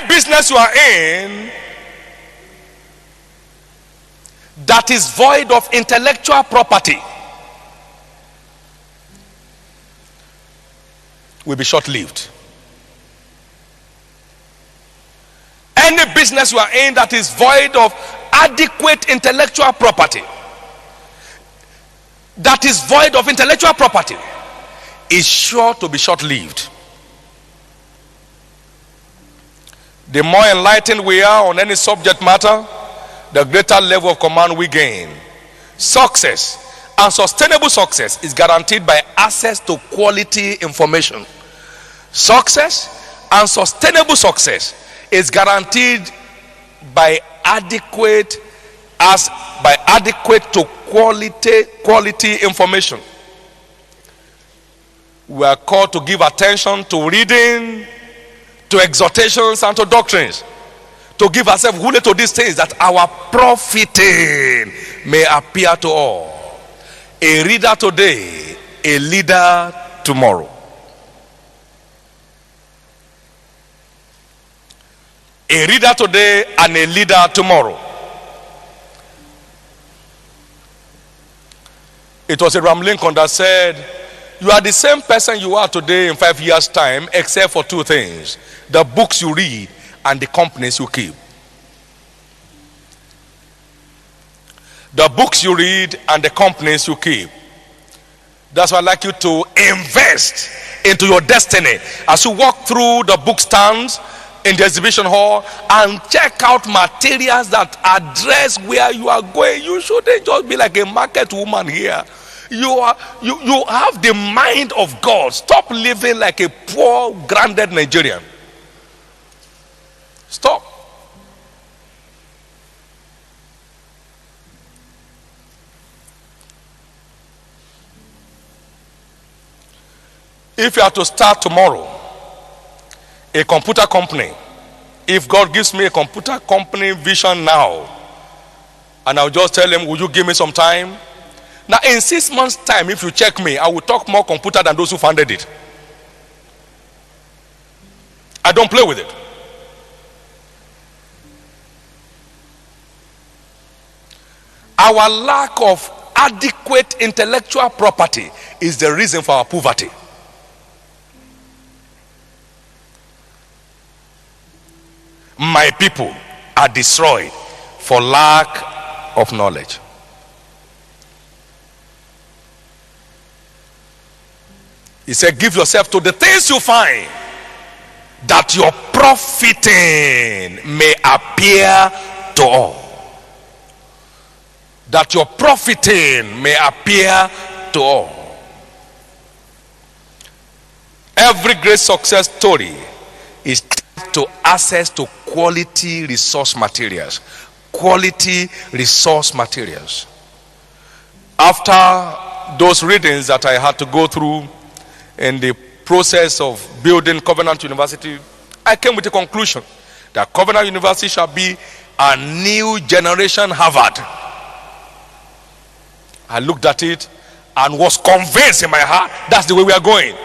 business you are in that is void of intellectual property will be short-lived. Any business you are in that is void of adequate intellectual property, that is void of intellectual property, is sure to be short-lived. The more enlightened we are on any subject matter, the greater level of command we gain. Success and sustainable success is guaranteed by access to quality information. Success and sustainable success is guaranteed by adequate to quality information. We are called to give attention to reading, to exhortations, and to doctrines, to give ourselves wholly to these things, that our profiting may appear to all. A reader today, a leader tomorrow. A reader today and a leader tomorrow. It was Abraham Lincoln that said, you are the same person you are today in 5 years' time, except for two things: the books you read and the companies you keep. The books you read and the companies you keep. That's why I'd like you to invest into your destiny as you walk through the bookstands in the exhibition hall and check out materials that address where you are going. You shouldn't just be like a market woman here. You have the mind of God. Stop living like a poor, grounded Nigerian. Stop. If you are to start tomorrow a computer company, if God gives me a computer company vision now, and I'll just tell him, will you give me some time? Now in 6 months' time, if you check me, I will talk more computer than those who founded it. I don't play with it. Our lack of adequate intellectual property is the reason for our poverty. My people are destroyed for lack of knowledge. He said, give yourself to the things you find, that your profiting may appear to all. That your profiting may appear to all. Every great success story is tied to access to quality resource materials. Quality resource materials. After those readings that I had to go through in the process of building Covenant University, I came with a conclusion that Covenant University shall be a new generation Harvard. I looked at it and was convinced in my heart that's the way we are going.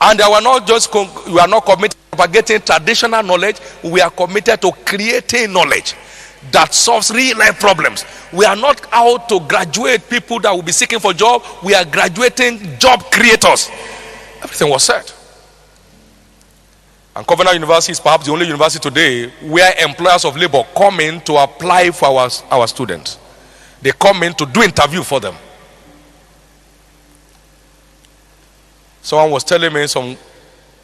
And we are not committed to propagating traditional knowledge. We are committed to creating knowledge that solves real life problems. We are not out to graduate people that will be seeking for job. We are graduating job creators. Everything was said. And Covenant University is perhaps the only university today where employers of labor come in to apply for our students. They come in to do interview for them. Someone was telling me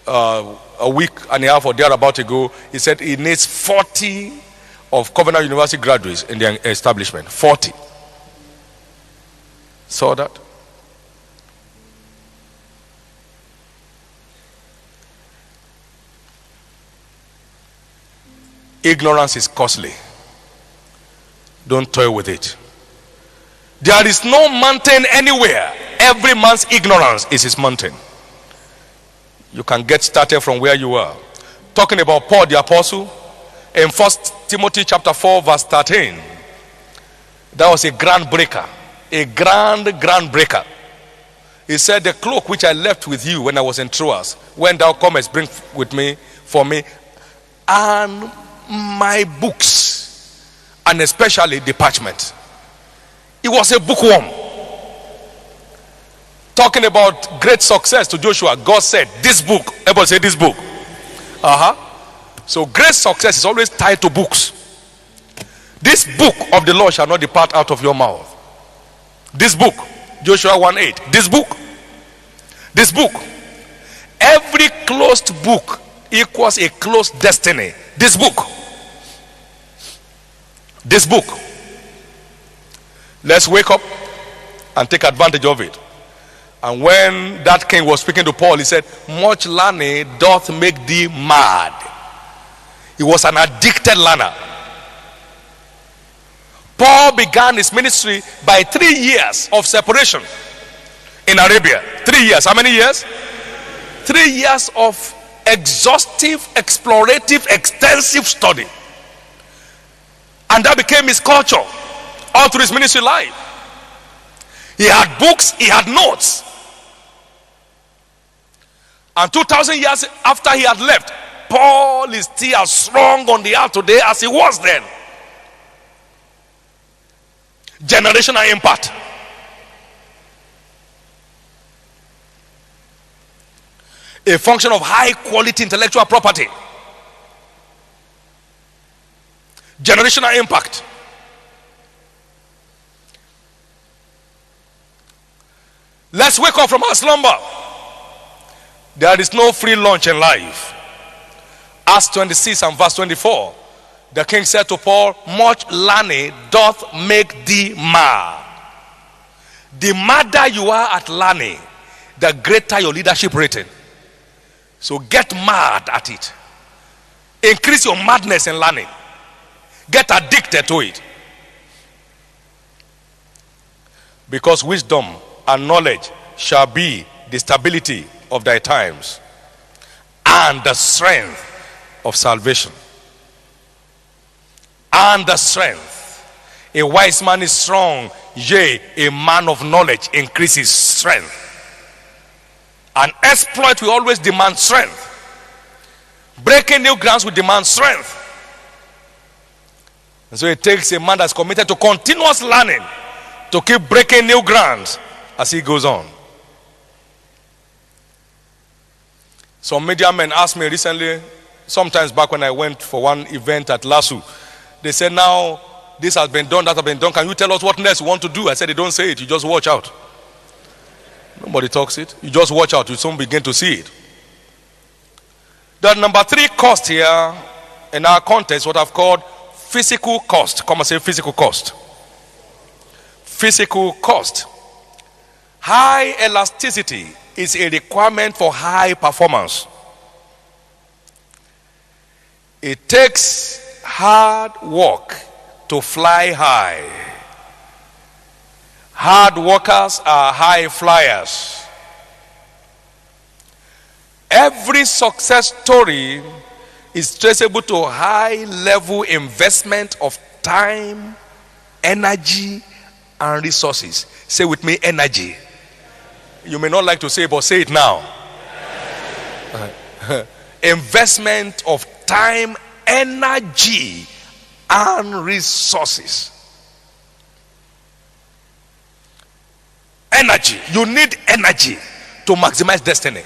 a week and a half or thereabout ago, he said he needs 40 of Covenant University graduates in their establishment. 40. Saw that? Ignorance is costly. Don't toy with it. There is no mountain anywhere. Every man's ignorance is his mountain. You can get started from where you are. Talking about Paul the apostle, in 1 Timothy chapter 4 verse 13, that was a grand breaker. A grand breaker. He said, the cloak which I left with you when I was in Troas, when thou comest bring with me for me, and my books, and especially the parchment. He was a bookworm. Talking about great success to Joshua, God said, this book. Everybody say this book. So great success is always tied to books. This book of the law shall not depart out of your mouth. This book, Joshua 1:8. This book. This book. Every closed book equals a closed destiny. This book. This book. Let's wake up and take advantage of it. And when that king was speaking to Paul, he said, much learning doth make thee mad. He was an addicted learner. Paul began his ministry by 3 years of separation in Arabia. 3 years. How many years? 3 years of exhaustive, explorative, extensive study. And that became his culture all through his ministry life. He had books, he had notes. And 2,000 years after he had left, Paul is still as strong on the earth today as he was then. Generational impact. A function of high quality intellectual property. Generational impact. Let's wake up from our slumber. There is no free lunch in life. Acts 26 and verse 24. The king said to Paul, much learning doth make thee mad. The madder you are at learning, the greater your leadership rating. So get mad at it. Increase your madness in learning. Get addicted to it. Because wisdom and knowledge shall be the stability of thy times and the strength of salvation. And the strength. A wise man is strong, yea, a man of knowledge increases strength. An exploit will always demand strength. Breaking new grounds will demand strength. And so it takes a man that's committed to continuous learning to keep breaking new grounds as he goes on. Some media men asked me recently, sometimes back when I went for one event at LASU, they said, now this has been done, that has been done. Can you tell us what next you want to do? I said, they don't say it. You just watch out. Nobody talks it. You just watch out. You soon begin to see it. The number 3 cost here in our context, what I've called physical cost. Come and say physical cost. Physical cost. High elasticity is a requirement for high performance. It takes hard work to fly high. Hard workers are high flyers. Every success story is traceable to high level investment of time, energy, and resources. Say with me, energy. You may not like to say it, but say it now. Investment of time, energy, and resources. Energy. You need energy to maximize destiny.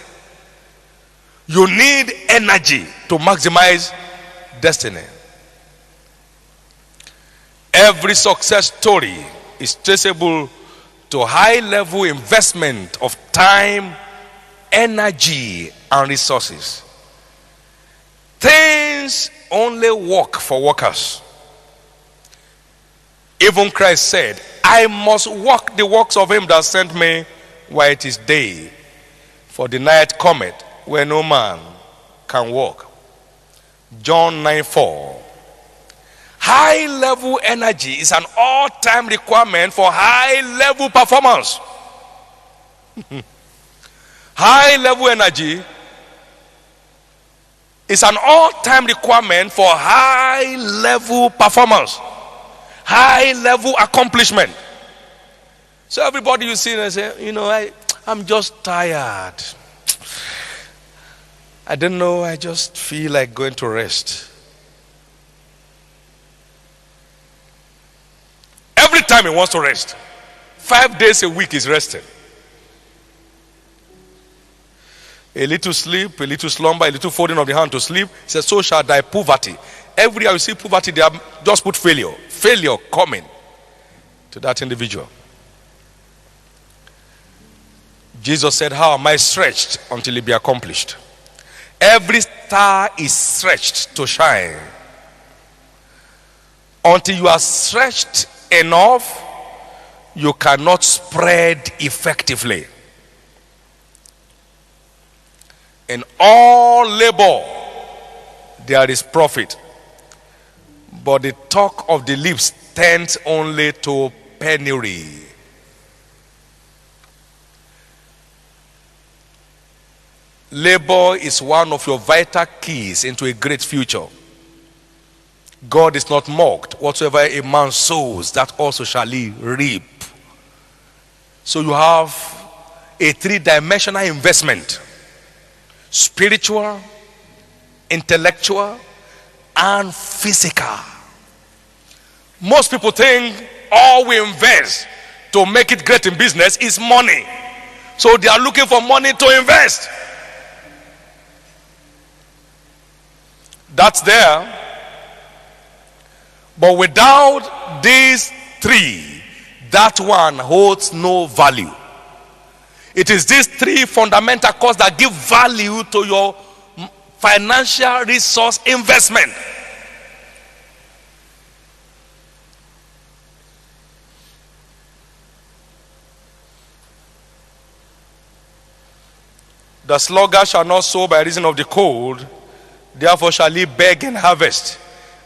You need energy to maximize destiny. Every success story is traceable to high level investment of time, energy, and resources. Things only work for workers. Even Christ said, I must work the works of him that sent me while it is day, for the night cometh when no man can work. John 9:4. High level energy is an all-time requirement for high level performance. High level energy is an all-time requirement for high level performance, high level accomplishment. So everybody you see and say, I'm just tired. I don't know, I just feel like going to rest. Every time he wants to rest. 5 days a week is resting. A little sleep, a little slumber, a little folding of the hand to sleep. He says, so shall thy poverty. Every year you see poverty, they have just put failure. Failure coming to that individual. Jesus said, how am I stretched until it be accomplished? Every star is stretched to shine. Until you are stretched enough, you cannot spread effectively. In all labor, there is profit. But the talk of the lips tends only to penury. Labor is one of your vital keys into a great future. God is not mocked. Whatsoever a man sows, that also shall he reap. So you have a three-dimensional investment: spiritual, intellectual, and physical. Most people think all we invest to make it great in business is money. So they are looking for money to invest. That's there. But without these three, that one holds no value. It is these three fundamental causes that give value to your financial resource investment. The sluggard shall not sow by reason of the cold, therefore shall he beg and harvest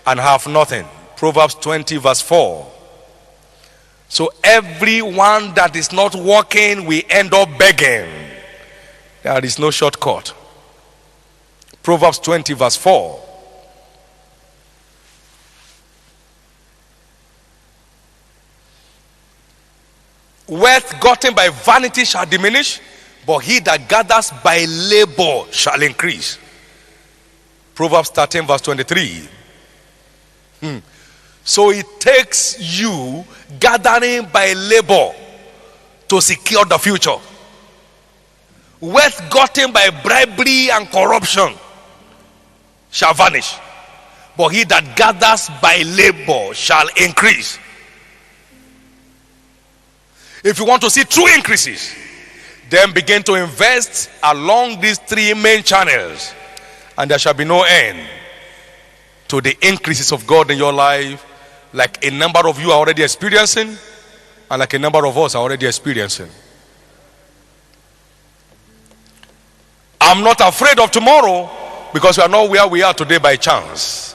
and have nothing. Proverbs 20 verse 4. So everyone that is not working will end up begging. There is no shortcut. Proverbs 20 verse 4. Wealth gotten by vanity shall diminish, but he that gathers by labor shall increase. Proverbs 13 verse 23. So it takes you gathering by labor to secure the future. Wealth gotten by bribery and corruption shall vanish, but he that gathers by labor shall increase. If you want to see true increases, then begin to invest along these three main channels, and there shall be no end to the increases of God in your life, like a number of you are already experiencing, and like a number of us are already experiencing. I'm not afraid of tomorrow, because we are not where we are today by chance.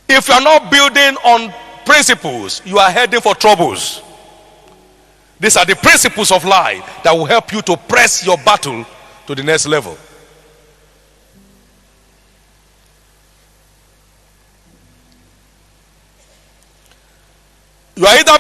If you are not building on principles, you are heading for troubles. These are the principles of life that will help you to press your battle to the next level. You are either